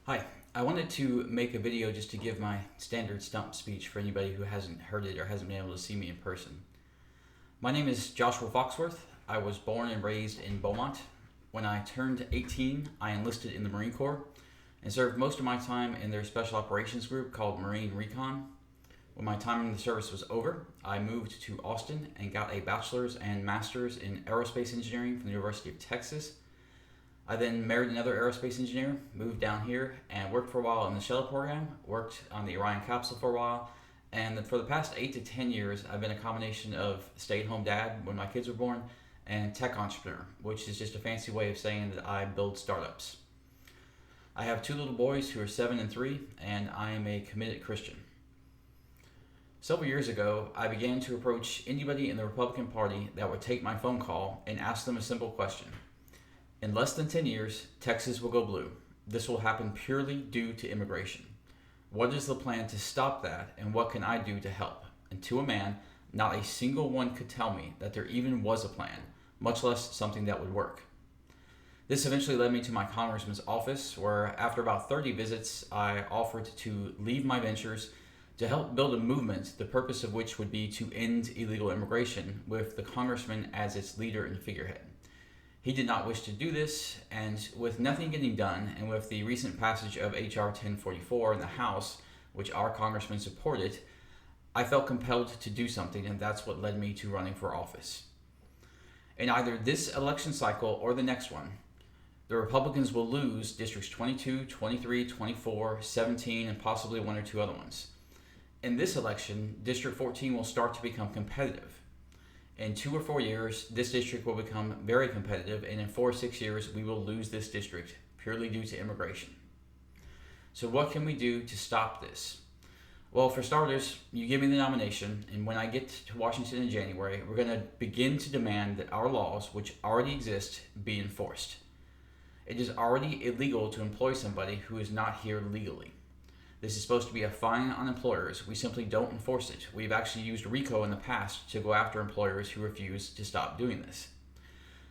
Hi, I wanted to make a video just to give my standard Stump speech for anybody who hasn't heard it or hasn't been able to see me in person. My name is Joshua Foxworth. I was born and raised in Beaumont. When I turned 18, I enlisted in the Marine Corps and served most of my time in their special operations group called Marine Recon. When my time in the service was over, I moved to Austin and got a bachelor's and master's in aerospace engineering from the University of Texas. I then married another aerospace engineer, moved down here, and worked for a while in the shuttle program, worked on the Orion capsule for a while, and for the past 8 to 10 years, I've been a combination of stay-at-home dad when my kids were born and tech entrepreneur, which is just a fancy way of saying that I build startups. I have 2 little boys who are 7 and 3, and I am a committed Christian. Several years ago, I began to approach anybody in the Republican Party that would take my phone call and ask them a simple question. In less than 10 years, Texas will go blue. This will happen purely due to immigration. What is the plan to stop that, and what can I do to help? And to a man, not a single one could tell me that there even was a plan, much less something that would work. This eventually led me to my congressman's office, where after about 30 visits, I offered to leave my ventures to help build a movement, the purpose of which would be to end illegal immigration, with the congressman as its leader and figurehead. He did not wish to do this, and with nothing getting done, and with the recent passage of H.R. 1044 in the House, which our congressman supported, I felt compelled to do something, and that's what led me to running for office. In either this election cycle or the next one, the Republicans will lose districts 22, 23, 24, 17, and possibly 1 or 2 other ones. In this election, District 14 will start to become competitive. In 2 or 4 years, this district will become very competitive, and in 4 or 6 years, we will lose this district purely due to immigration. So what can we do to stop this? Well, for starters, you give me the nomination, and when I get to Washington in January, we're going to begin to demand that our laws, which already exist, be enforced. It is already illegal to employ somebody who is not here legally. This is supposed to be a fine on employers. We simply don't enforce it. We've actually used RICO in the past to go after employers who refuse to stop doing this.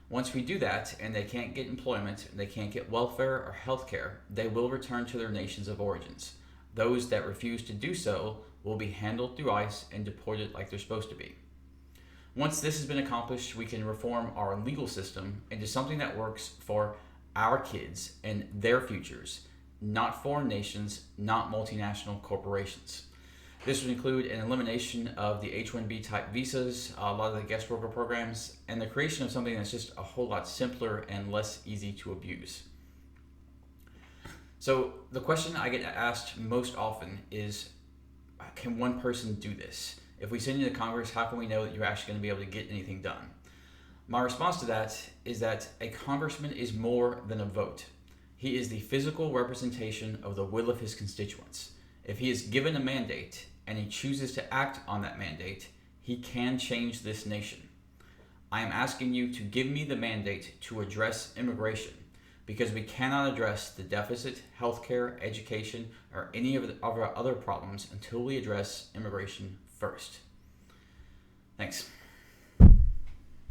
Once we do that and they can't get employment, they can't get welfare or health care, they will return to their nations of origins. Those that refuse to do so will be handled through ICE and deported like they're supposed to be. Once this has been accomplished, we can reform our legal system into something that works for our kids and their futures, not foreign nations, not multinational corporations. This would include an elimination of the H-1B type visas, a lot of the guest worker programs, and the creation of something that's just a whole lot simpler and less easy to abuse. So the question I get asked most often is, can one person do this? If we send you to Congress, how can we know that you're actually going to be able to get anything done? My response to that is that a congressman is more than a vote. He is the physical representation of the will of his constituents. If he is given a mandate and he chooses to act on that mandate, he can change this nation. I am asking you to give me the mandate to address immigration, because we cannot address the deficit, healthcare, education, or any of our other problems until we address immigration first. Thanks.